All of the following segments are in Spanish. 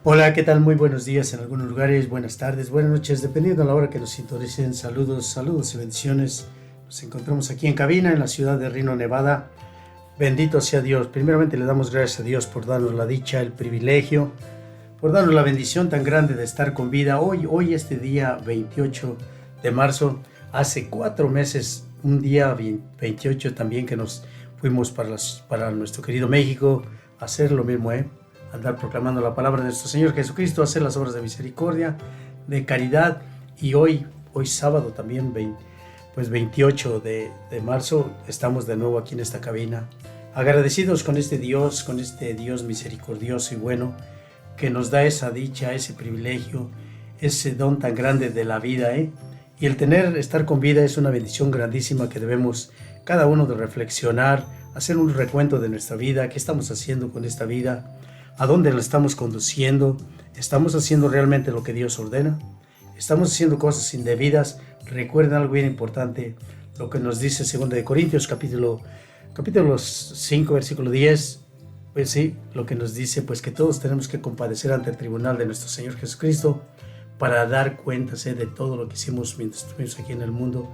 Hola, ¿qué tal? Muy buenos días en algunos lugares, buenas tardes, buenas noches, dependiendo de la hora que nos sintonicen. Saludos y bendiciones. Nos encontramos aquí en cabina en la ciudad de Reno, Nevada. Bendito sea Dios. Primeramente le damos gracias a Dios por darnos la dicha, el privilegio, por darnos la bendición tan grande de estar con vida. Hoy este día 28 de marzo, hace 4 meses, un día 28 también que nos fuimos para nuestro querido México a hacer lo mismo, andar proclamando la palabra de nuestro Señor Jesucristo, hacer las obras de misericordia, de caridad. Y hoy sábado también, 28 de marzo, estamos de nuevo aquí en esta cabina, agradecidos con este Dios misericordioso y bueno, que nos da esa dicha, ese privilegio, ese don tan grande de la vida, Y el estar con vida es una bendición grandísima que debemos cada uno de reflexionar, hacer un recuento de nuestra vida, qué estamos haciendo con esta vida, a dónde la estamos conduciendo, estamos haciendo realmente lo que Dios ordena, estamos haciendo cosas indebidas. Recuerden algo bien importante, lo que nos dice 2 de Corintios capítulo 5 versículo 10, pues sí, lo que nos dice pues que todos tenemos que compadecer ante el tribunal de nuestro Señor Jesucristo para dar cuentas de todo lo que hicimos mientras estuvimos aquí en el mundo,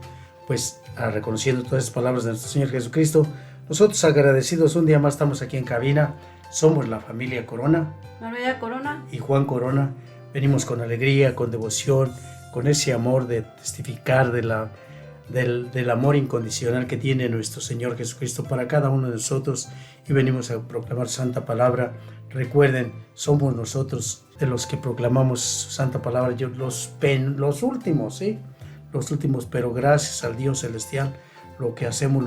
pues reconociendo todas esas palabras de nuestro Señor Jesucristo. Nosotros agradecidos, un día más estamos aquí en cabina. Somos la familia Corona, María Corona y Juan Corona. Venimos con alegría, con devoción, con ese amor de testificar del amor incondicional que tiene nuestro Señor Jesucristo para cada uno de nosotros, y venimos a proclamar santa palabra. Recuerden, somos nosotros de los que proclamamos santa palabra, los últimos, los últimos, pero gracias al Dios celestial, lo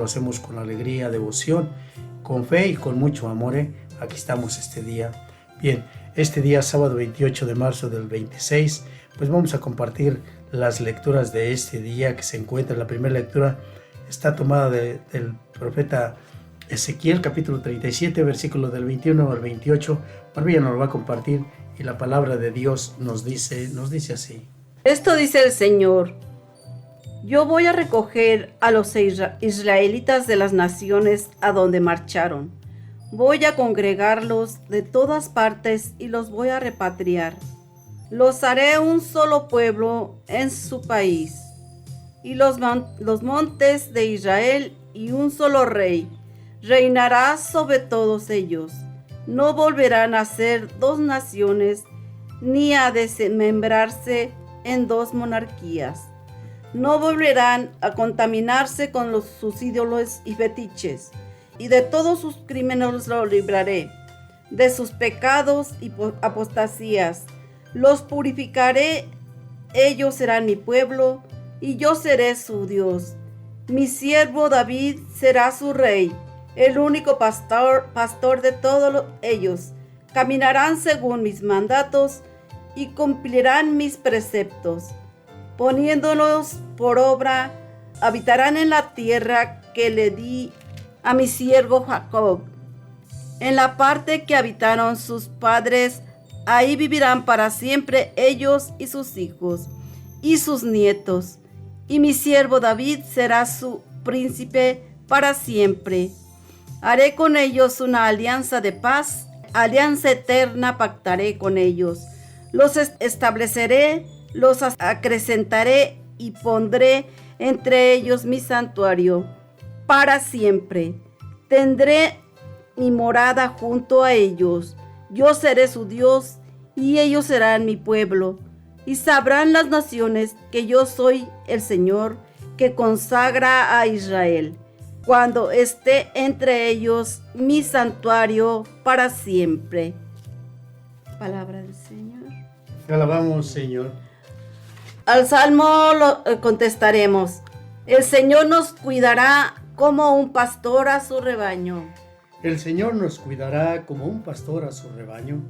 hacemos con alegría, devoción, con fe y con mucho amor, Aquí estamos este día. Bien, este día sábado 28 de marzo del 26, pues vamos a compartir las lecturas de este día que se encuentra. La primera lectura está tomada del profeta Ezequiel, capítulo 37, versículo del 21 al 28. Barbilla nos lo va a compartir y la palabra de Dios nos dice así. Esto dice el Señor: yo voy a recoger a los israelitas de las naciones a donde marcharon. Voy a congregarlos de todas partes y los voy a repatriar. Los haré un solo pueblo en su país, y los montes de Israel, y un solo rey reinará sobre todos ellos. No volverán a ser 2 naciones, ni a desmembrarse en 2 monarquías. No volverán a contaminarse con sus ídolos y fetiches, y de todos sus crímenes los libraré, de sus pecados y apostasías. Los purificaré, ellos serán mi pueblo, y yo seré su Dios. Mi siervo David será su rey, el único pastor de todos ellos. Caminarán según mis mandatos y cumplirán mis preceptos. Poniéndolos por obra, habitarán en la tierra que le di a mi siervo Jacob. En la parte que habitaron sus padres, ahí vivirán para siempre ellos y sus hijos y sus nietos. Y mi siervo David será su príncipe para siempre. Haré con ellos una alianza de paz, alianza eterna pactaré con ellos. Los estableceré, los acrecentaré y pondré entre ellos mi santuario para siempre. Tendré mi morada junto a ellos. Yo seré su Dios y ellos serán mi pueblo. Y sabrán las naciones que yo soy el Señor, que consagra a Israel, cuando esté entre ellos mi santuario para siempre. Palabra del Señor. Te alabamos, Señor. Al salmo contestaremos: el Señor nos cuidará como un pastor a su rebaño. El Señor nos cuidará como un pastor a su rebaño.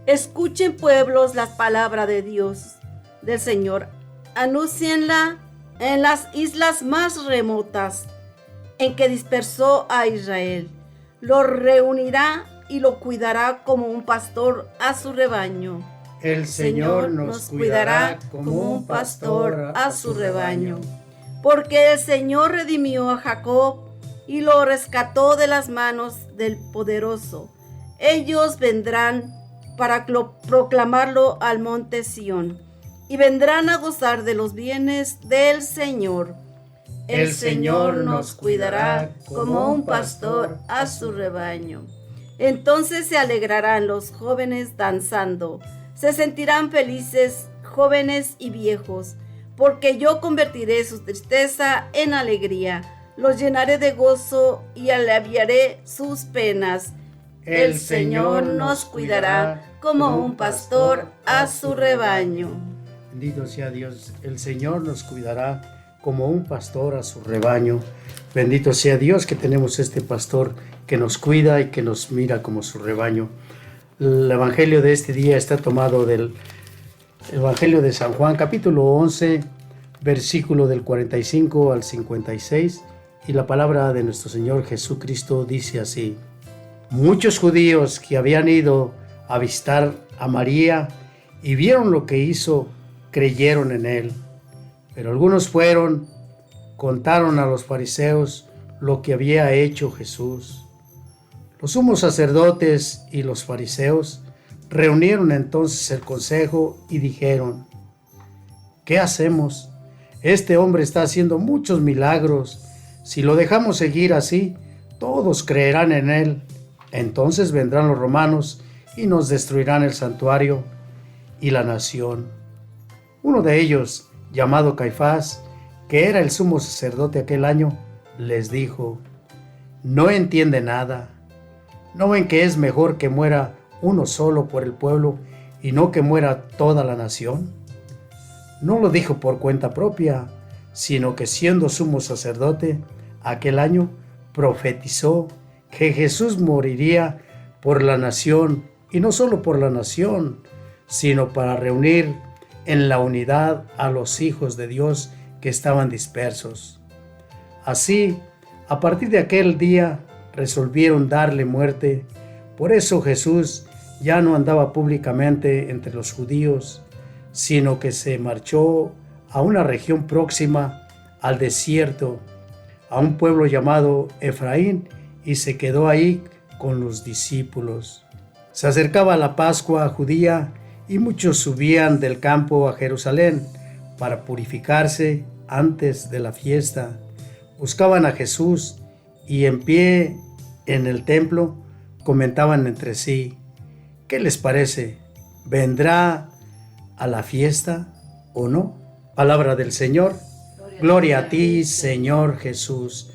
Escuchen, pueblos, la palabra de Dios, del Señor. Anúncienla en las islas más remotas, en que dispersó a Israel. Lo reunirá y lo cuidará como un pastor a su rebaño. El Señor nos cuidará como un pastor a su rebaño. Porque el Señor redimió a Jacob y lo rescató de las manos del poderoso. Ellos vendrán para proclamarlo al monte Sión, y vendrán a gozar de los bienes del Señor. El Señor nos cuidará como un pastor a su rebaño. Entonces se alegrarán los jóvenes danzando, se sentirán felices jóvenes y viejos, porque yo convertiré su tristeza en alegría, los llenaré de gozo y aliviaré sus penas. El Señor nos cuidará como un pastor a su rebaño. Bendito sea Dios, el Señor nos cuidará como un pastor a su rebaño. Bendito sea Dios que tenemos este pastor que nos cuida y que nos mira como su rebaño. El evangelio de este día está tomado del Evangelio de San Juan, capítulo 11, versículo del 45 al 56, y la palabra de nuestro Señor Jesucristo dice así: Muchos judíos que habían ido a visitar a María y vieron lo que hizo, creyeron en él. Pero algunos fueron, contaron a los fariseos lo que había hecho Jesús. Los sumos sacerdotes y los fariseos reunieron entonces el consejo y dijeron: ¿Qué hacemos? Este hombre está haciendo muchos milagros. Si lo dejamos seguir así, todos creerán en él. Entonces vendrán los romanos y nos destruirán el santuario y la nación. Uno de ellos, llamado Caifás, que era el sumo sacerdote aquel año, les dijo: ¿No entiende nada? ¿No ven que es mejor que muera uno solo por el pueblo y no que muera toda la nación? No lo dijo por cuenta propia, sino que siendo sumo sacerdote aquel año profetizó que Jesús moriría por la nación, y no solo por la nación, sino para reunir en la unidad a los hijos de Dios que estaban dispersos. Así, a partir de aquel día, resolvieron darle muerte. Por eso Jesús ya no andaba públicamente entre los judíos, sino que se marchó a una región próxima al desierto, a un pueblo llamado Efraín, y se quedó ahí con los discípulos. Se acercaba la Pascua judía y muchos subían del campo a Jerusalén para purificarse antes de la fiesta. Buscaban a Jesús y en pie en el templo comentaban entre sí: ¿qué les parece? ¿Vendrá a la fiesta o no? Palabra del Señor. Gloria a ti, Señor Jesús.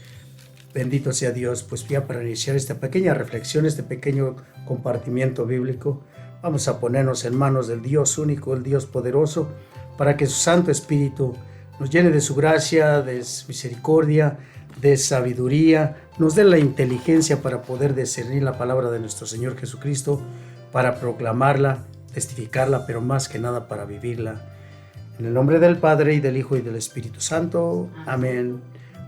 Bendito sea Dios. Pues ya para iniciar esta pequeña reflexión, este pequeño compartimiento bíblico, vamos a ponernos en manos del Dios único, el Dios poderoso, para que su Santo Espíritu nos llene de su gracia, de su misericordia, de sabiduría, nos dé la inteligencia para poder discernir la palabra de nuestro Señor Jesucristo, para proclamarla, testificarla, pero más que nada para vivirla. En el nombre del Padre, y del Hijo, y del Espíritu Santo. Amén.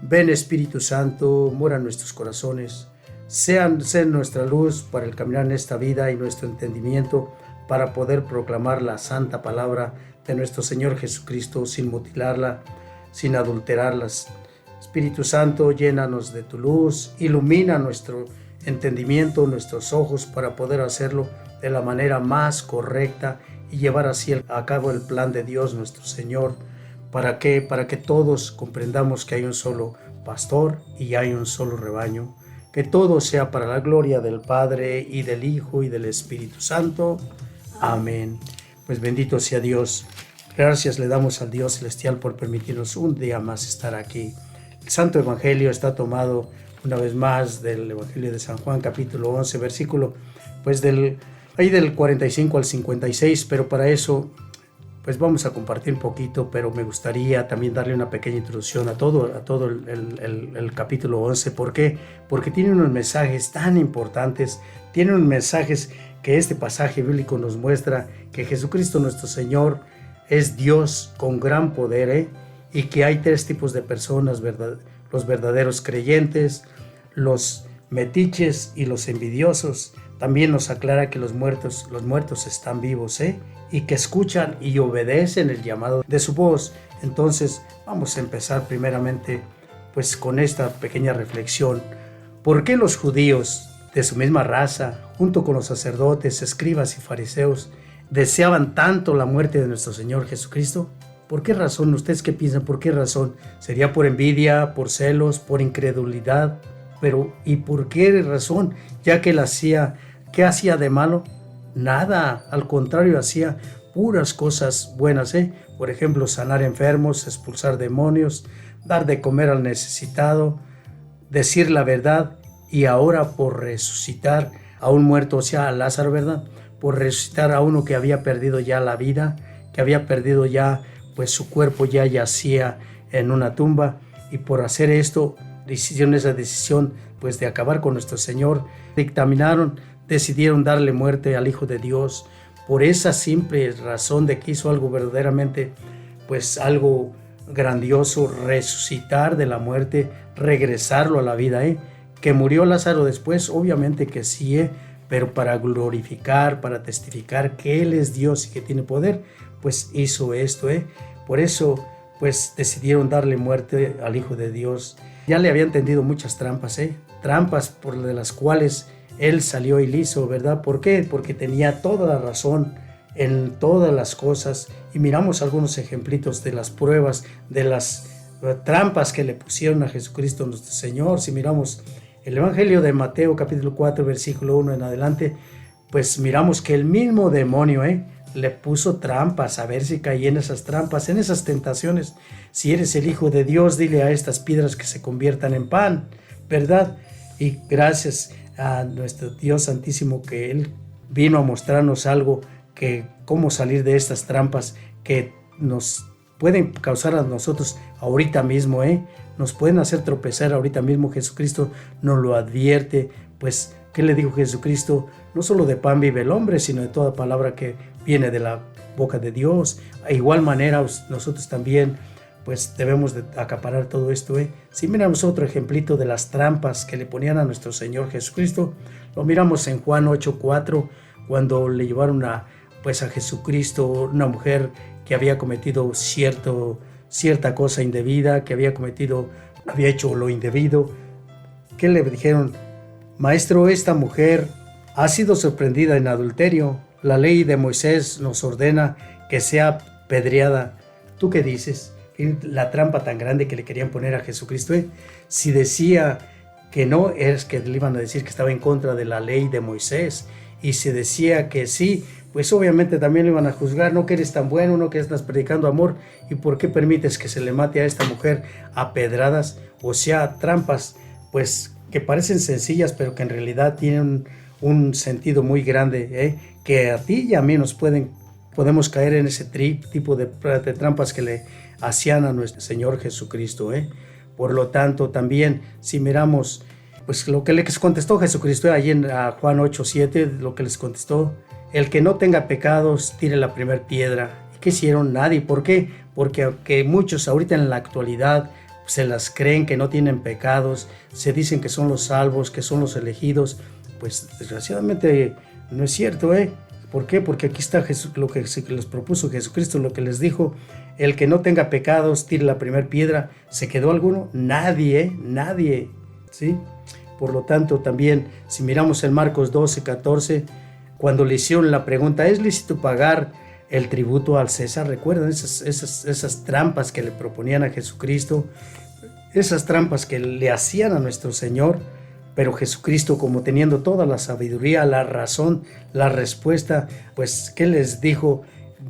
Ven, Espíritu Santo, mora en nuestros corazones. Sean nuestra luz para el caminar en esta vida y nuestro entendimiento para poder proclamar la santa palabra de nuestro Señor Jesucristo sin mutilarla, sin adulterarlas. Espíritu Santo, llénanos de tu luz, ilumina nuestro entendimiento, nuestros ojos, para poder hacerlo de la manera más correcta y llevar así a cabo el plan de Dios nuestro Señor. ¿Para qué? Para que todos comprendamos que hay un solo pastor y hay un solo rebaño. Que todo sea para la gloria del Padre, y del Hijo, y del Espíritu Santo. Amén. Pues bendito sea Dios. Gracias le damos al Dios celestial por permitirnos un día más estar aquí. El Santo Evangelio está tomado una vez más del Evangelio de San Juan, capítulo 11, versículo pues del 45 al 56, pero para eso pues vamos a compartir un poquito, pero me gustaría también darle una pequeña introducción a todo el capítulo 11. ¿Por qué? Porque tiene unos mensajes tan importantes, tiene unos mensajes que este pasaje bíblico nos muestra que Jesucristo nuestro Señor es Dios con gran poder, y que hay tres tipos de personas, los verdaderos creyentes, los metiches y los envidiosos. También nos aclara que los muertos están vivos, y que escuchan y obedecen el llamado de su voz. Entonces vamos a empezar primeramente pues con esta pequeña reflexión. ¿Por qué los judíos de su misma raza, junto con los sacerdotes, escribas y fariseos, deseaban tanto la muerte de nuestro Señor Jesucristo? ¿Por qué razón? ¿Ustedes qué piensan? ¿Por qué razón? ¿Sería por envidia, por celos, por incredulidad? Pero, ¿y por qué razón? Ya que él hacía, ¿qué hacía de malo? Nada, al contrario, hacía puras cosas buenas, Por ejemplo, sanar enfermos, expulsar demonios, dar de comer al necesitado, decir la verdad, y ahora por resucitar a un muerto, o sea, a Lázaro, ¿verdad? Por resucitar a uno que había perdido ya la vida, que había perdido ya, pues su cuerpo ya yacía en una tumba, y por hacer esto, hicieron esa decisión, pues de acabar con nuestro Señor, decidieron darle muerte al Hijo de Dios, por esa simple razón de que hizo algo verdaderamente, pues algo grandioso, resucitar de la muerte, regresarlo a la vida, Que murió Lázaro después, obviamente que sí, pero para glorificar, para testificar que Él es Dios y que tiene poder, pues hizo esto, Por eso, pues decidieron darle muerte al Hijo de Dios. Ya le habían tendido muchas trampas, Trampas por de las cuales Él salió ileso, ¿verdad? ¿Por qué? Porque tenía toda la razón en todas las cosas. Y miramos algunos ejemplitos de las pruebas, de las trampas que le pusieron a Jesucristo nuestro Señor. Si miramos el Evangelio de Mateo, capítulo 4, versículo 1 en adelante, pues miramos que el mismo demonio, le puso trampas, a ver si caía en esas trampas, en esas tentaciones. Si eres el Hijo de Dios, dile a estas piedras que se conviertan en pan, ¿verdad? Y gracias a nuestro Dios Santísimo que Él vino a mostrarnos algo, que cómo salir de estas trampas que nos pueden causar a nosotros ahorita mismo, nos pueden hacer tropezar ahorita mismo. Jesucristo nos lo advierte, pues, ¿qué le dijo Jesucristo? No solo de pan vive el hombre, sino de toda palabra que viene de la boca de Dios. De igual manera, nosotros también, pues, debemos de acaparar todo esto, Si miramos otro ejemplito de las trampas que le ponían a nuestro Señor Jesucristo, lo miramos en Juan 8:4, cuando le llevaron a Jesucristo una mujer que había cometido cierta cosa indebida, que había hecho lo indebido. ¿Qué le dijeron? Maestro, esta mujer ha sido sorprendida en adulterio. La ley de Moisés nos ordena que sea apedreada. ¿Tú qué dices? La trampa tan grande que le querían poner a Jesucristo, Si decía que no, es que le iban a decir que estaba en contra de la ley de Moisés. Y si decía que sí, pues obviamente también le iban a juzgar. No que eres tan bueno, no que estás predicando amor, ¿y por qué permites que se le mate a esta mujer a pedradas? O sea, trampas, pues que parecen sencillas, pero que en realidad tienen un sentido muy grande, que a ti y a mí podemos caer en ese tipo de trampas que le hacían a nuestro Señor Jesucristo, Por lo tanto, también si miramos, pues lo que les contestó Jesucristo allí en Juan 8:7, lo que les contestó: el que no tenga pecados, tire la primera piedra. ¿Y qué hicieron? Nadie. ¿Por qué? Porque aunque muchos ahorita en la actualidad se las creen que no tienen pecados, se dicen que son los salvos, que son los elegidos, pues desgraciadamente no es cierto, ¿Por qué? Porque aquí está lo que les propuso Jesucristo, lo que les dijo: el que no tenga pecados, tire la primera piedra. ¿Se quedó alguno? Nadie, nadie, ¿sí? Por lo tanto, también, si miramos en Marcos 12:14, cuando le hicieron la pregunta: ¿es lícito pagar el tributo al César? ¿Recuerdan esas trampas que le proponían a Jesucristo? Esas trampas que le hacían a nuestro Señor. Pero Jesucristo, como teniendo toda la sabiduría, la razón, la respuesta, pues, ¿qué les dijo?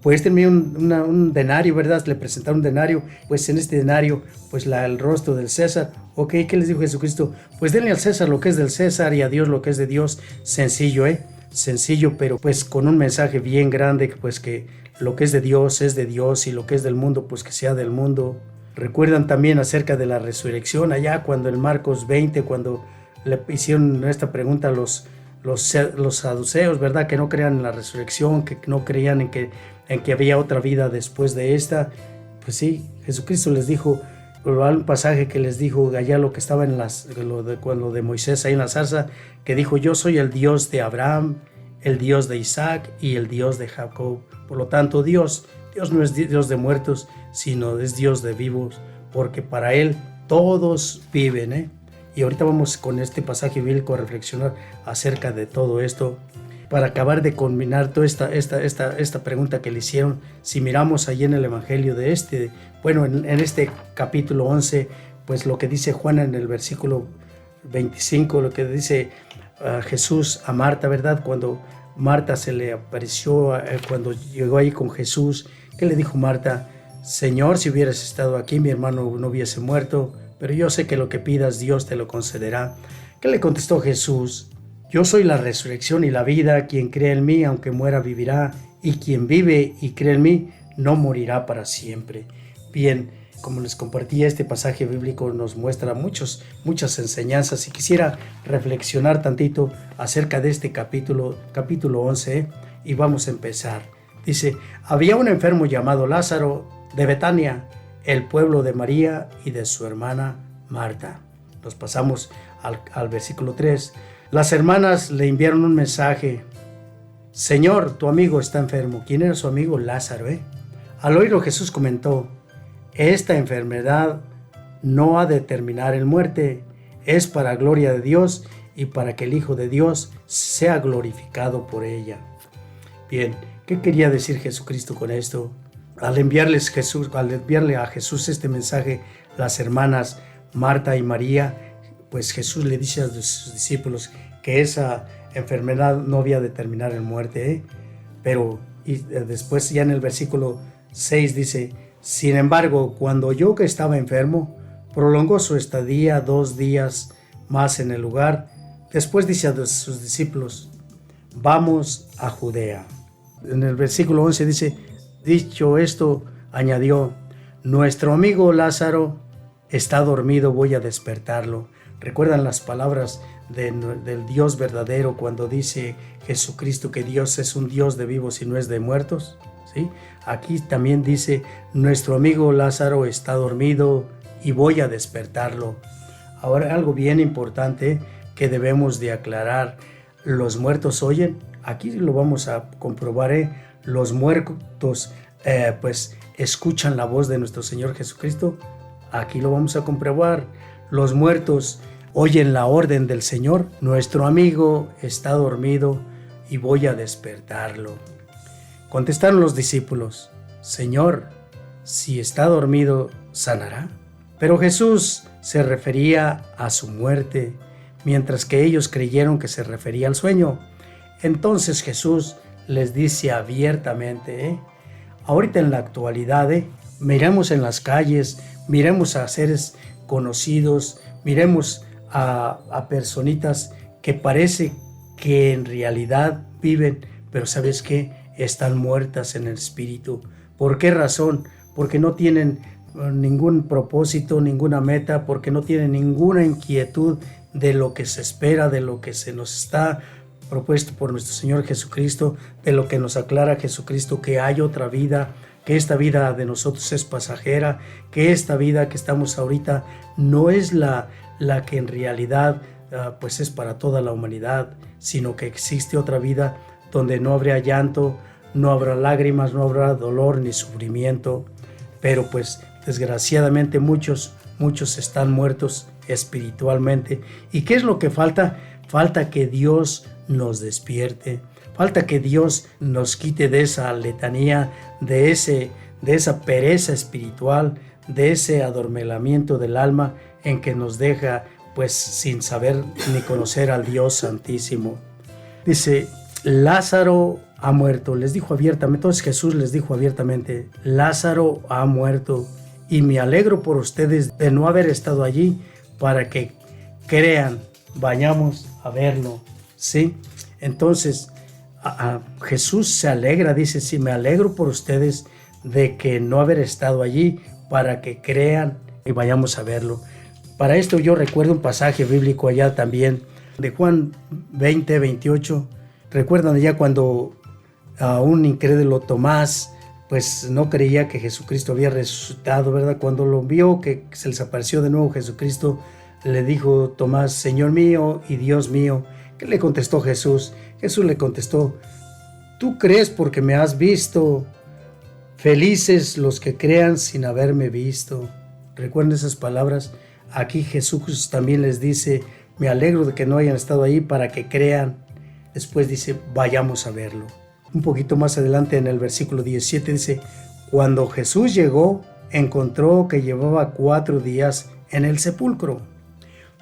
Pues tenía un denario, ¿verdad? Le presentaron un denario, pues en este denario, pues el rostro del César. Ok, ¿qué les dijo Jesucristo? Pues denle al César lo que es del César y a Dios lo que es de Dios. Sencillo, Sencillo, pero pues con un mensaje bien grande, pues que lo que es de Dios y lo que es del mundo, pues que sea del mundo. Recuerdan también acerca de la resurrección, allá cuando en Marcos 20, cuando le hicieron esta pregunta a los saduceos, ¿verdad? Que no creían en la resurrección, que no creían en que había otra vida después de esta. Pues sí, Jesucristo les dijo, un pasaje que les dijo allá lo que estaba en lo de Moisés ahí en la zarza, que dijo: yo soy el Dios de Abraham, el Dios de Isaac y el Dios de Jacob. Por lo tanto, Dios no es Dios de muertos, sino es Dios de vivos, porque para Él todos viven, Y ahorita vamos con este pasaje bíblico a reflexionar acerca de todo esto, para acabar de combinar toda esta pregunta que le hicieron. Si miramos allí en el Evangelio de en este capítulo 11, pues lo que dice Juan en el versículo 25, lo que dice Jesús a Marta, ¿verdad? Cuando Marta se le apareció, cuando llegó ahí con Jesús, ¿qué le dijo Marta? Señor, si hubieras estado aquí, mi hermano no hubiese muerto, pero yo sé que lo que pidas Dios te lo concederá. ¿Qué le contestó Jesús? Yo soy la resurrección y la vida, quien cree en mí, aunque muera, vivirá, y quien vive y cree en mí, no morirá para siempre. Bien, como les compartí, este pasaje bíblico nos muestra muchas enseñanzas, y quisiera reflexionar tantito acerca de este capítulo 11, y vamos a empezar. Dice, había un enfermo llamado Lázaro de Betania, el pueblo de María y de su hermana Marta. Nos pasamos al versículo 3. Las hermanas le enviaron un mensaje. Señor, tu amigo está enfermo. ¿Quién era su amigo? Lázaro, Al oírlo, Jesús comentó, esta enfermedad no ha de terminar en muerte, es para gloria de Dios y para que el Hijo de Dios sea glorificado por ella. Bien, ¿qué quería decir Jesucristo con esto? Al enviarle a Jesús este mensaje, las hermanas Marta y María, pues Jesús le dice a sus discípulos que esa enfermedad no había de terminar en muerte, Pero después ya en el versículo 6 dice, sin embargo, cuando oyó que estaba enfermo, prolongó su estadía 2 días más en el lugar. Después dice a sus discípulos, vamos a Judea. En el versículo 11 dice, dicho esto, añadió, nuestro amigo Lázaro está dormido, voy a despertarlo. ¿Recuerdan las palabras del Dios verdadero cuando dice Jesucristo que Dios es un Dios de vivos y no es de muertos? ¿Sí? Aquí también dice, nuestro amigo Lázaro está dormido y voy a despertarlo. Ahora, algo bien importante que debemos de aclarar, ¿los muertos oyen? Aquí lo vamos a comprobar, Los muertos pues escuchan la voz de nuestro Señor Jesucristo. Aquí lo vamos a comprobar. Los muertos oyen la orden del Señor. Nuestro amigo está dormido y voy a despertarlo. Contestaron los discípulos, Señor, si está dormido, ¿sanará? Pero Jesús se refería a su muerte, mientras que ellos creyeron que se refería al sueño. Entonces Jesús les dice abiertamente, ahorita en la actualidad, miremos en las calles, miremos a seres conocidos, miremos a personitas que parece que en realidad viven, pero ¿sabes qué? Están muertas en el espíritu. ¿Por qué razón? Porque no tienen ningún propósito, ninguna meta, porque no tienen ninguna inquietud de lo que se espera, de lo que se nos está propuesto por nuestro Señor Jesucristo, de lo que nos aclara Jesucristo, que hay otra vida, que esta vida de nosotros es pasajera, que esta vida que estamos ahorita no es la que en realidad pues es para toda la humanidad, sino que existe otra vida donde no habrá llanto, no habrá lágrimas, no habrá dolor ni sufrimiento, pero pues desgraciadamente muchos están muertos espiritualmente. ¿Y qué es lo que falta? Falta que Dios nos despierte, falta que Dios nos quite de esa letanía, de esa pereza espiritual, de ese adormelamiento del alma en que nos deja pues sin saber ni conocer al Dios Santísimo. Dice, Lázaro ha muerto, les dijo abiertamente. Entonces Jesús les dijo abiertamente, Lázaro ha muerto y me alegro por ustedes de no haber estado allí para que crean. Vayamos a verlo, ¿sí? Entonces Jesús se alegra, dice, sí, me alegro por ustedes de que no haber estado allí para que crean y vayamos a verlo. Para esto yo recuerdo un pasaje bíblico allá también de Juan 20:28. Recuerdan ya cuando a un incrédulo Tomás pues no creía que Jesucristo había resucitado, ¿verdad? Cuando lo vio que se les apareció de nuevo Jesucristo, le dijo Tomás, Señor mío y Dios mío. ¿Qué le contestó Jesús? Jesús le contestó, tú crees porque me has visto, felices los que crean sin haberme visto. Recuerden esas palabras. Aquí Jesús también les dice, me alegro de que no hayan estado ahí para que crean. Después dice, vayamos a verlo. Un poquito más adelante en el versículo 17 dice, cuando Jesús llegó, encontró que llevaba 4 días en el sepulcro.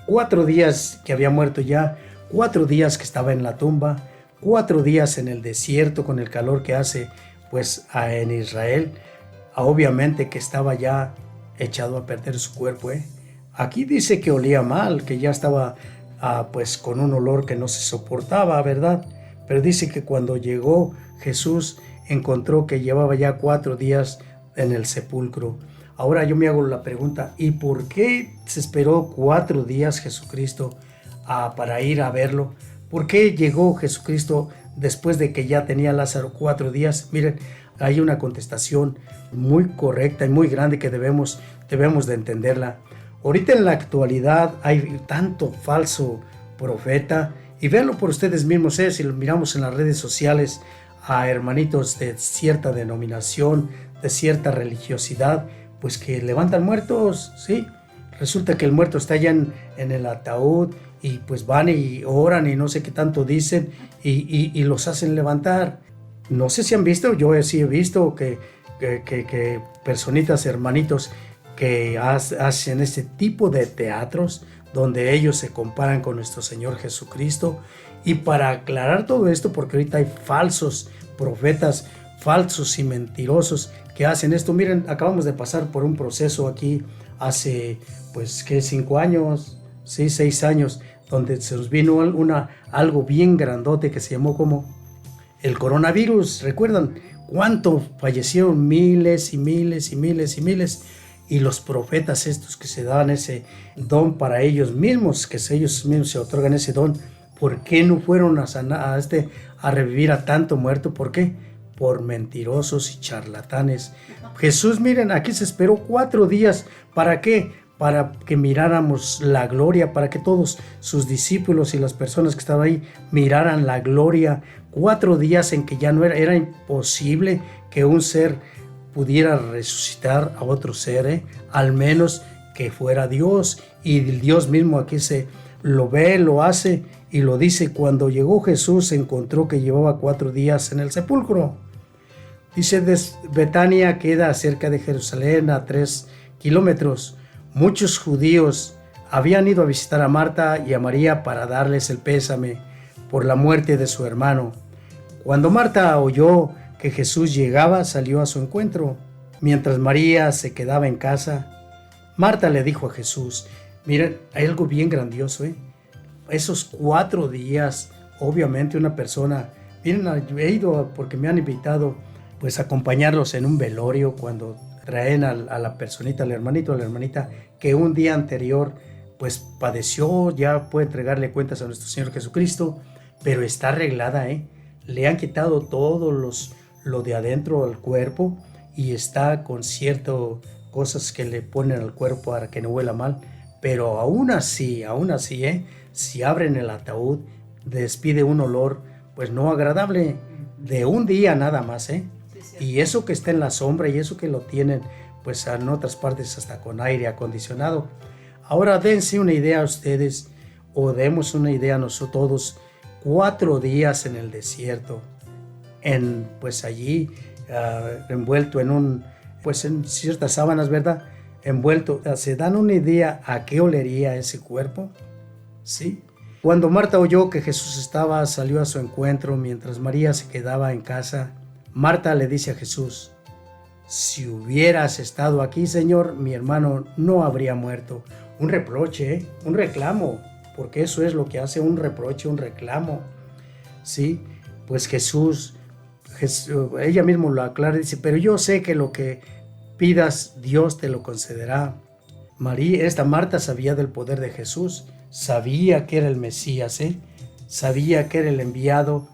4 días que había muerto ya, 4 días que estaba en la tumba, 4 días en el desierto con el calor que hace pues en Israel. Obviamente que estaba ya echado a perder su cuerpo. Aquí dice que olía mal, que ya estaba pues con un olor que no se soportaba, ¿verdad? Pero dice que cuando llegó Jesús encontró que llevaba ya 4 días en el sepulcro. Ahora yo me hago la pregunta, ¿y por qué se esperó 4 días Jesucristo para ir a verlo? ¿Por qué llegó Jesucristo después de que ya tenía Lázaro 4 días? Miren, hay una contestación muy correcta y muy grande que debemos de entenderla. Ahorita en la actualidad hay tanto falso profeta, y véanlo por ustedes mismos, si lo miramos en las redes sociales a hermanitos de cierta denominación, de cierta religiosidad, pues que levantan muertos, ¿sí? Resulta que el muerto está allá en el ataúd y pues van y oran y no sé qué tanto dicen y los hacen levantar. No sé si han visto, yo sí he visto que personitas, hermanitos, que hacen este tipo de teatros donde ellos se comparan con nuestro Señor Jesucristo. Y para aclarar todo esto, porque ahorita hay falsos profetas, falsos y mentirosos que hacen esto. Miren, acabamos de pasar por un proceso aquí hace, pues, ¿qué? 5 años, ¿sí? 6 años, donde se nos vino algo bien grandote que se llamó como el coronavirus. ¿Recuerdan cuánto fallecieron? Miles y miles y miles y miles. Y los profetas estos que se daban ese don para ellos mismos, que ellos mismos se otorgan ese don, ¿por qué no fueron a revivir a tanto muerto? ¿Por qué? Por mentirosos y charlatanes. Jesús, miren, aquí se esperó 4 días. ¿Para qué? Para que miráramos la gloria, para que todos sus discípulos y las personas que estaban ahí miraran la gloria. 4 días en que ya no era imposible que un ser pudiera resucitar a otro ser, al menos que fuera Dios. Y Dios mismo aquí se lo ve, lo hace y lo dice. Cuando llegó Jesús encontró que llevaba 4 días en el sepulcro. Dice, Betania queda cerca de Jerusalén a 3 kilómetros. Muchos judíos habían ido a visitar a Marta y a María para darles el pésame por la muerte de su hermano. Cuando Marta oyó que Jesús llegaba, salió a su encuentro. Mientras María se quedaba en casa, Marta le dijo a Jesús, miren, hay algo bien grandioso, esos 4 días, obviamente una persona, miren, he ido porque me han invitado pues a acompañarlos en un velorio cuando traen a la personita, al hermanito, a la hermanita, que un día anterior pues padeció, ya puede entregarle cuentas a nuestro Señor Jesucristo, pero está arreglada, le han quitado todo lo de adentro al cuerpo y está con ciertas cosas que le ponen al cuerpo para que no huela mal, pero aún así, si abren el ataúd, despide un olor pues no agradable de un día nada más, y eso que está en la sombra y eso que lo tienen pues en otras partes hasta con aire acondicionado. Ahora dense una idea a ustedes, o demos una idea a nosotros todos, 4 días en el desierto, pues allí envuelto en ciertas sábanas, ¿verdad? Envuelto. ¿Se dan una idea a qué olería ese cuerpo? ¿Sí? Cuando Marta oyó que Jesús estaba, salió a su encuentro mientras María se quedaba en casa. Marta le dice a Jesús, si hubieras estado aquí, Señor, mi hermano no habría muerto. Un reproche, un reclamo, porque eso es lo que hace, un reproche, un reclamo. ¿Sí? Pues Jesús, ella misma lo aclara, dice, pero yo sé que lo que pidas, Dios te lo concederá. Esta Marta sabía del poder de Jesús, sabía que era el Mesías, sabía que era el enviado,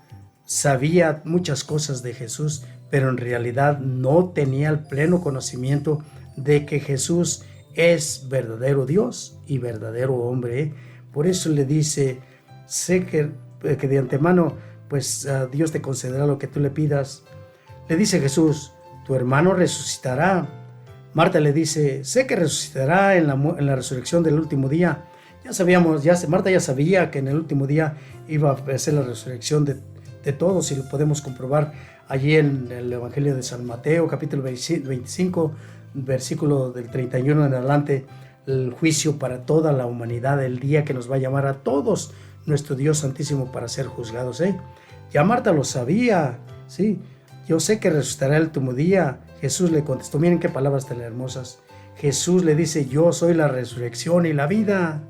sabía muchas cosas de Jesús, pero en realidad no tenía el pleno conocimiento de que Jesús es verdadero Dios y verdadero hombre. Por eso le dice, sé que de antemano pues Dios te concederá lo que tú le pidas. Le dice Jesús, tu hermano resucitará. Marta le dice, sé que resucitará en la resurrección del último día. Marta ya sabía que en el último día iba a ser la resurrección de todos, y lo podemos comprobar allí en el Evangelio de San Mateo, capítulo 25, versículo del 31 en adelante, el juicio para toda la humanidad, el día que nos va a llamar a todos nuestro Dios Santísimo para ser juzgados. Ya Marta lo sabía, ¿sí? Yo sé que resucitará el último día. Jesús le contestó, miren qué palabras tan hermosas. Jesús le dice, yo soy la resurrección y la vida.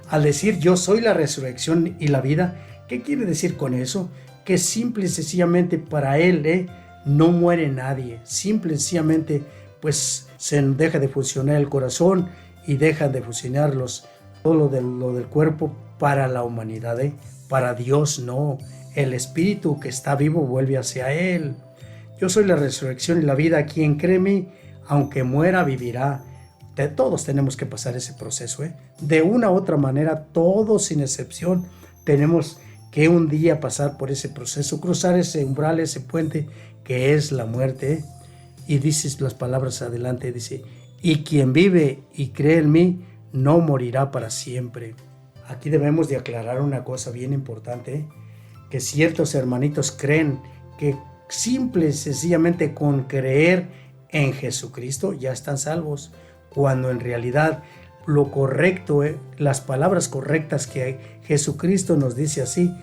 Al decir yo soy la resurrección y la vida, ¿qué quiere decir con eso? Que simple y sencillamente para Él no muere nadie. Simple y sencillamente pues se deja de funcionar el corazón y deja de funcionar todo lo del cuerpo para la humanidad. Para Dios no. El espíritu que está vivo vuelve hacia Él. Yo soy la resurrección y la vida. Quien cree en mí, aunque muera, vivirá. Todos tenemos que pasar ese proceso. De una u otra manera, todos sin excepción, tenemos que un día pasar por ese proceso, cruzar ese umbral, ese puente que es la muerte. Y dices las palabras adelante, dice, y quien vive y cree en mí, no morirá para siempre. Aquí debemos de aclarar una cosa bien importante, que ciertos hermanitos creen que simple y sencillamente con creer en Jesucristo ya están salvos, cuando en realidad lo correcto, las palabras correctas que Jesucristo nos dice así,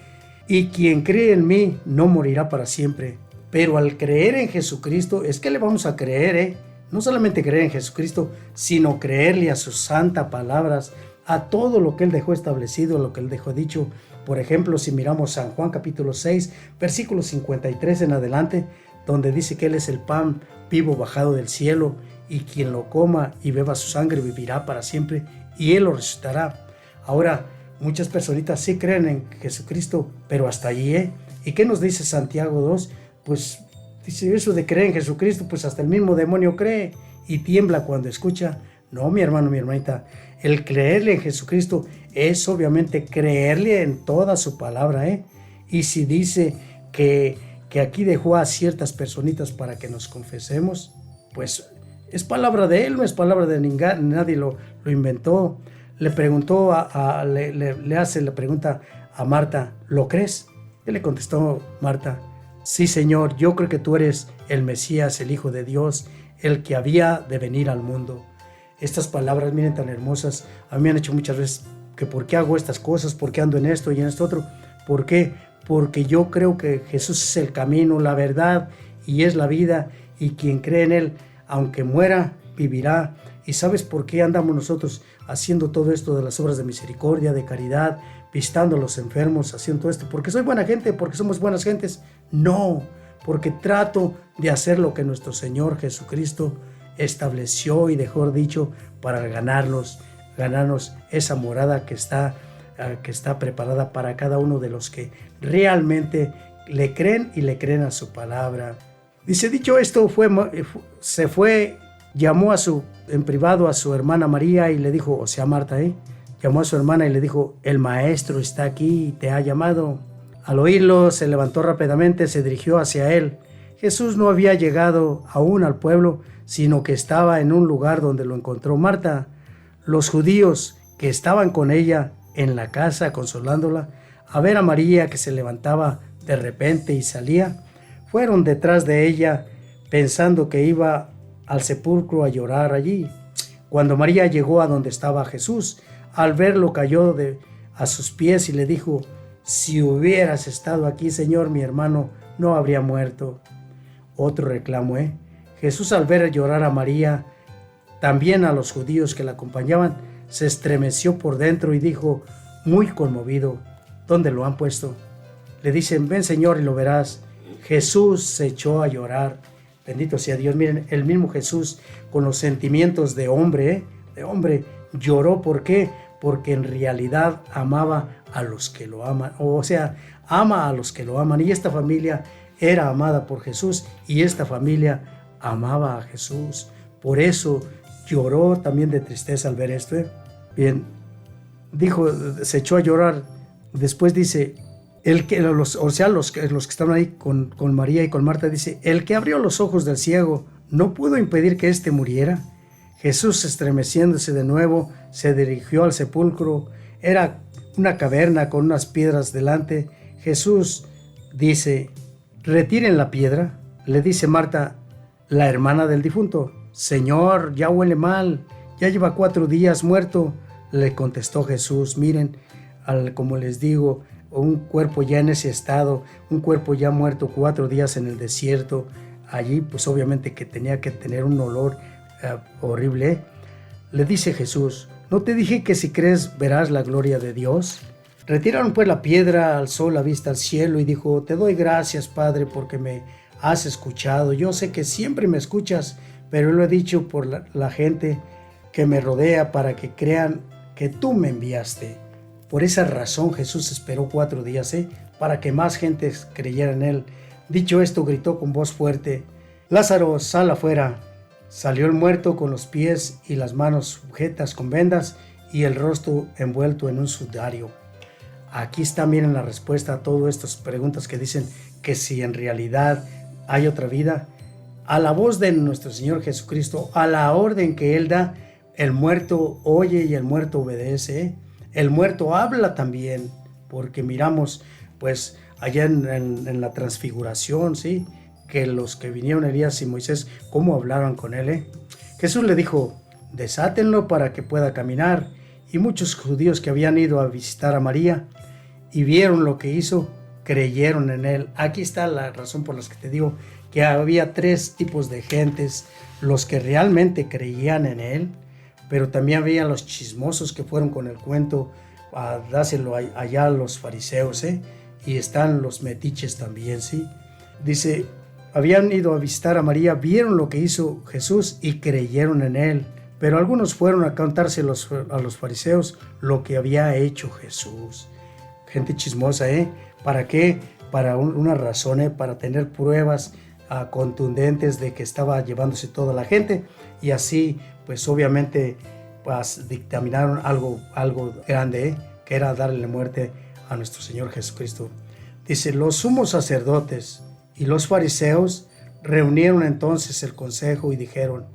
y quien cree en mí no morirá para siempre. Pero al creer en Jesucristo, es que le vamos a creer, no solamente creer en Jesucristo, sino creerle a sus santas palabras, a todo lo que Él dejó establecido, lo que Él dejó dicho. Por ejemplo, si miramos San Juan capítulo 6, versículo 53 en adelante, donde dice que Él es el pan vivo bajado del cielo, y quien lo coma y beba su sangre vivirá para siempre, y Él lo resucitará. Ahora, muchas personitas sí creen en Jesucristo, pero hasta allí, ¿Y qué nos dice Santiago 2? Pues dice eso de creer en Jesucristo, pues hasta el mismo demonio cree y tiembla cuando escucha. No, mi hermano, mi hermanita, el creerle en Jesucristo es obviamente creerle en toda su palabra, Y si dice que aquí dejó a ciertas personitas para que nos confesemos, pues es palabra de Él, no es palabra de nadie lo inventó. Le preguntó, le hace la pregunta a Marta, ¿lo crees? ¿Qué le contestó Marta? Sí, Señor, yo creo que tú eres el Mesías, el Hijo de Dios, el que había de venir al mundo. Estas palabras, miren, tan hermosas, a mí me han hecho muchas veces que por qué hago estas cosas, por qué ando en esto y en esto otro. ¿Por qué? Porque yo creo que Jesús es el camino, la verdad y es la vida, y quien cree en Él, aunque muera, vivirá. ¿Y sabes por qué andamos nosotros haciendo todo esto de las obras de misericordia, de caridad, visitando a los enfermos, haciendo todo esto? ¿Porque soy buena gente? ¿Porque somos buenas gentes? No, porque trato de hacer lo que nuestro Señor Jesucristo estableció y dejó dicho para ganarnos esa morada que está preparada para cada uno de los que realmente le creen y le creen a su palabra. Dice, dicho esto, se fue, llamó en privado a su hermana María y le dijo, o sea, Marta, llamó a su hermana y le dijo, el maestro está aquí y te ha llamado. Al oírlo, se levantó rápidamente, se dirigió hacia él. Jesús no había llegado aún al pueblo, sino que estaba en un lugar donde lo encontró Marta. Los judíos que estaban con ella en la casa consolándola, a ver a María que se levantaba de repente y salía, fueron detrás de ella pensando que iba al sepulcro a llorar allí. Cuando María llegó a donde estaba Jesús, al verlo cayó a sus pies y le dijo, si hubieras estado aquí, Señor, mi hermano no habría muerto. Otro reclamo, Jesús, al ver llorar a María, también a los judíos que la acompañaban, se estremeció por dentro y dijo, muy conmovido, ¿dónde lo han puesto? Le dicen, ven, Señor, y lo verás. Jesús se echó a llorar. Bendito sea Dios. Miren, el mismo Jesús, con los sentimientos de hombre, lloró. ¿Por qué? Porque en realidad amaba a los que lo aman. O sea, ama a los que lo aman. Y esta familia era amada por Jesús y esta familia amaba a Jesús. Por eso lloró también de tristeza al ver esto. Bien, dijo, se echó a llorar. Después dice, los que estaban ahí con María y con Marta, dice, el que abrió los ojos del ciego no pudo impedir que éste muriera. Jesús, estremeciéndose de nuevo, se dirigió al sepulcro. Era una caverna con unas piedras delante. Jesús dice: retiren la piedra. Le dice Marta, la hermana del difunto: Señor, ya huele mal, ya lleva 4 días muerto. Le contestó Jesús: miren, como les digo, un cuerpo ya en ese estado, un cuerpo ya muerto 4 días en el desierto, allí pues obviamente que tenía que tener un olor horrible. Le dice Jesús: ¿no te dije que si crees verás la gloria de Dios? Retiraron pues la piedra, alzó la vista al cielo y dijo: te doy gracias, Padre, porque me has escuchado. Yo sé que siempre me escuchas, pero lo he dicho por la gente que me rodea, para que crean que tú me enviaste. Por esa razón Jesús esperó 4 días, para que más gente creyera en él. Dicho esto, gritó con voz fuerte: Lázaro, sal afuera. Salió el muerto con los pies y las manos sujetas con vendas y el rostro envuelto en un sudario. Aquí está, miren, la respuesta a todas estas preguntas que dicen que si en realidad hay otra vida. A la voz de nuestro Señor Jesucristo, a la orden que Él da, el muerto oye y el muerto obedece. El muerto habla también, porque miramos pues allá en la transfiguración, ¿sí?, que los que vinieron, Elías y Moisés, cómo hablaron con él. Jesús le dijo: desátenlo para que pueda caminar. Y muchos judíos que habían ido a visitar a María y vieron lo que hizo, creyeron en él. Aquí está la razón por la que te digo que había 3 tipos de gentes: los que realmente creían en él, pero también había los chismosos que fueron con el cuento a dárselo allá a los fariseos, y están los metiches también, ¿sí? Dice: habían ido a visitar a María, vieron lo que hizo Jesús y creyeron en él. Pero algunos fueron a contarse a los fariseos lo que había hecho Jesús. Gente chismosa, ¿Para qué? Para una razón, para tener pruebas contundentes de que estaba llevándose toda la gente. Y así, pues obviamente, pues, dictaminaron algo grande, que era darle muerte a nuestro Señor Jesucristo. Dice: los sumos sacerdotes y los fariseos reunieron entonces el consejo y dijeron,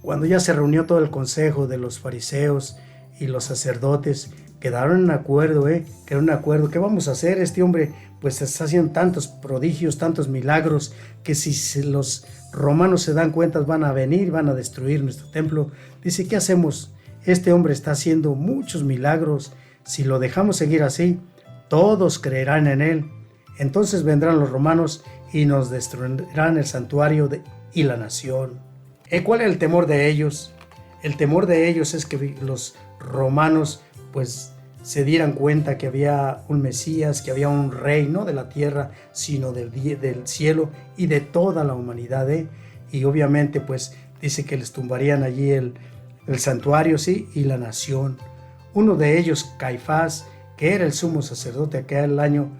cuando ya se reunió todo el consejo de los fariseos y los sacerdotes, quedaron en acuerdo, ¿qué vamos a hacer? Este hombre pues está haciendo tantos prodigios, tantos milagros, que si los romanos se dan cuenta van a venir, van a destruir nuestro templo. Dice: ¿qué hacemos? Este hombre está haciendo muchos milagros, si lo dejamos seguir así, todos creerán en él. Entonces vendrán los romanos y nos destruirán el santuario y la nación. ¿Cuál es el temor de ellos? El temor de ellos es que los romanos pues se dieran cuenta que había un Mesías, que había un rey, no de la tierra, sino del cielo y de toda la humanidad, Y obviamente pues dice que les tumbarían allí el santuario, ¿sí?, y la nación. Uno de ellos, Caifás, que era el sumo sacerdote aquel año,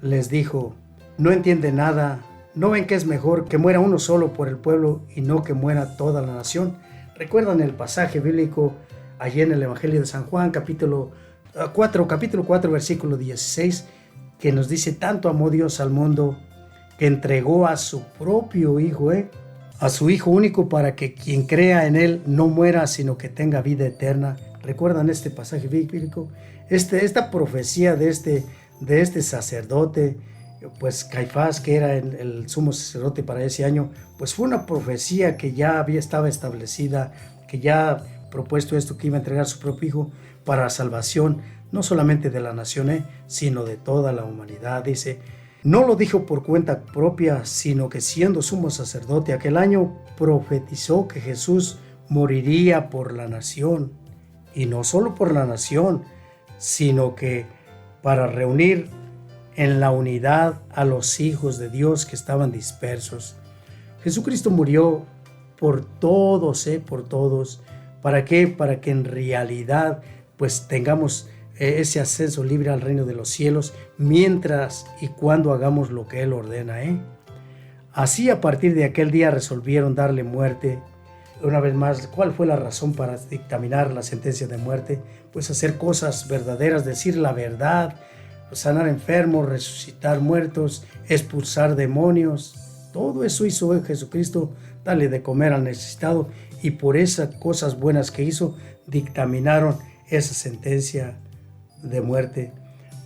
les dijo: no entiende nada, ¿no ven que es mejor que muera uno solo por el pueblo y no que muera toda la nación? ¿Recuerdan el pasaje bíblico allí en el Evangelio de San Juan, capítulo 4, versículo 16, que nos dice: tanto amó Dios al mundo que entregó a su propio Hijo, a su Hijo único, para que quien crea en él no muera, sino que tenga vida eterna? ¿Recuerdan este pasaje bíblico? Esta profecía de este sacerdote, pues Caifás, que era el sumo sacerdote para ese año, pues fue una profecía que ya estaba establecida, que ya propuesto esto, que iba a entregar su propio Hijo para la salvación, no solamente de la nación, sino de toda la humanidad. Dice: no lo dijo por cuenta propia, sino que siendo sumo sacerdote aquel año, profetizó que Jesús moriría por la nación, y no solo por la nación, sino que para reunir en la unidad a los hijos de Dios que estaban dispersos. Jesucristo murió por todos, por todos. ¿Para qué? Para que en realidad pues tengamos ese ascenso libre al reino de los cielos, mientras y cuando hagamos lo que Él ordena. Así, a partir de aquel día resolvieron darle muerte. Una vez más, ¿cuál fue la razón para dictaminar la sentencia de muerte? Pues hacer cosas verdaderas, decir la verdad, sanar enfermos, resucitar muertos, expulsar demonios. Todo eso hizo Jesucristo, darle de comer al necesitado, y por esas cosas buenas que hizo, dictaminaron esa sentencia de muerte.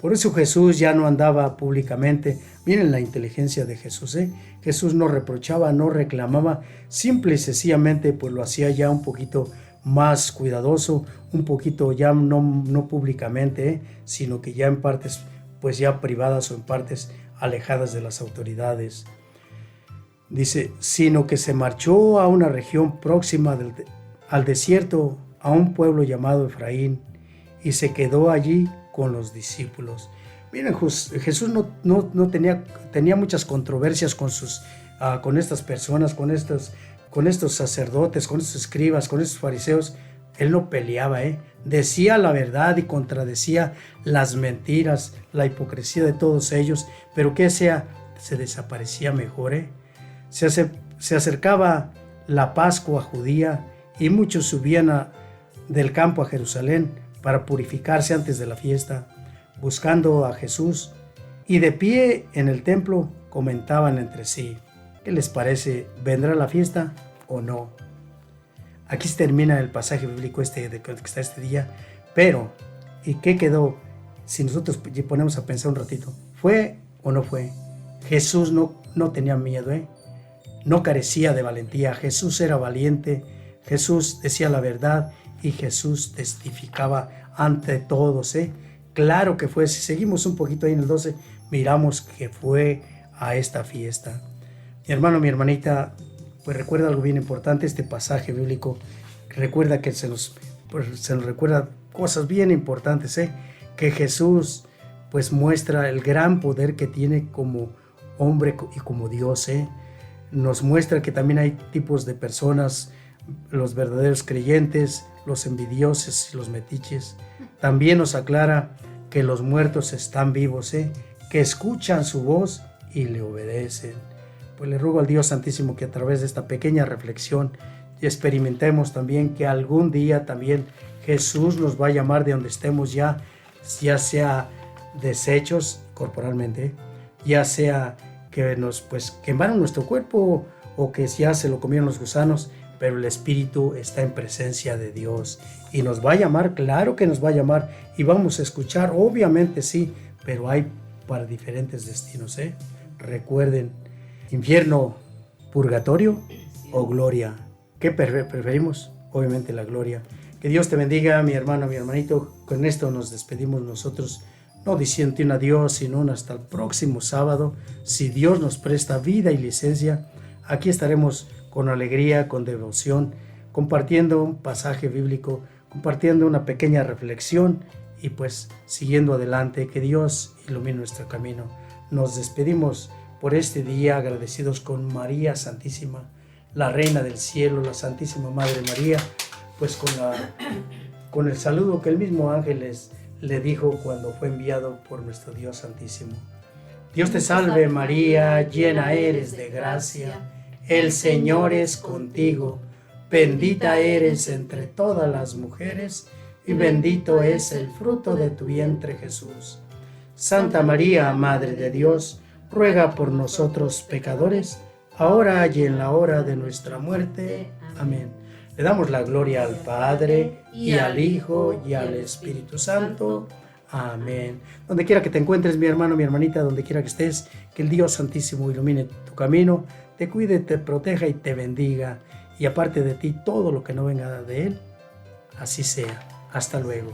Por eso Jesús ya no andaba públicamente. Miren la inteligencia de Jesús, ¿eh? Jesús no reprochaba, no reclamaba, simple y sencillamente pues lo hacía ya un poquito más cuidadoso, un poquito ya no públicamente, sino que ya en partes pues ya privadas o en partes alejadas de las autoridades. Dice, sino que se marchó a una región próxima al desierto, a un pueblo llamado Efraín, y se quedó allí con los discípulos. Miren, Jesús no tenía muchas controversias con estas personas, con estos sacerdotes, con estos escribas, con estos fariseos. Él no peleaba, decía la verdad y contradecía las mentiras, la hipocresía de todos ellos, pero que se desaparecía mejor. Se acercaba la Pascua judía y muchos subían del campo a Jerusalén para purificarse antes de la fiesta, buscando a Jesús, y de pie en el templo comentaban entre sí, ¿qué les parece? ¿Vendrá la fiesta o no? Aquí se termina el pasaje bíblico de que está este día, pero ¿y qué quedó? Si nosotros ponemos a pensar un ratito, ¿fue o no fue? Jesús no tenía miedo, no carecía de valentía. Jesús era valiente, Jesús decía la verdad y Jesús testificaba ante todos. Claro que fue. Si seguimos un poquito ahí en el 12, miramos que fue a esta fiesta. Mi hermano, mi hermanita, pues recuerda algo bien importante, este pasaje bíblico. Recuerda que se nos recuerda cosas bien importantes, que Jesús pues muestra el gran poder que tiene como hombre y como Dios. Nos muestra que también hay tipos de personas, los verdaderos creyentes, los envidiosos y los metiches. También nos aclara que los muertos están vivos, que escuchan su voz y le obedecen. Pues le ruego al Dios Santísimo que a través de esta pequeña reflexión experimentemos también que algún día también Jesús nos va a llamar de donde estemos ya sea deshechos corporalmente, ya sea que nos quemaron nuestro cuerpo o que ya se lo comieron los gusanos, pero el Espíritu está en presencia de Dios y nos va a llamar, claro que nos va a llamar, y vamos a escuchar, obviamente sí, pero hay para diferentes destinos. Recuerden, infierno, purgatorio o gloria. ¿Qué preferimos? Obviamente la gloria. Que Dios te bendiga, mi hermano, mi hermanito. Con esto nos despedimos nosotros, no diciendo un adiós, sino hasta el próximo sábado. Si Dios nos presta vida y licencia, aquí estaremos con alegría, con devoción, compartiendo un pasaje bíblico, compartiendo una pequeña reflexión y pues siguiendo adelante. Que Dios ilumine nuestro camino. Nos despedimos por este día agradecidos con María Santísima, la Reina del Cielo, la Santísima Madre María, pues con el saludo que el mismo ángel le dijo cuando fue enviado por nuestro Dios Santísimo. Dios te salve María, llena eres de gracia, el Señor es contigo, bendita eres entre todas las mujeres y bendito es el fruto de tu vientre Jesús. Santa María, Madre de Dios, ruega por nosotros pecadores, ahora y en la hora de nuestra muerte. Amén. Le damos la gloria al Padre, y al Hijo, y al Espíritu Santo. Amén. Donde quiera que te encuentres, mi hermano, mi hermanita, donde quiera que estés, que el Dios Santísimo ilumine tu camino, te cuide, te proteja y te bendiga. Y aparte de ti, todo lo que no venga de Él, así sea. Hasta luego.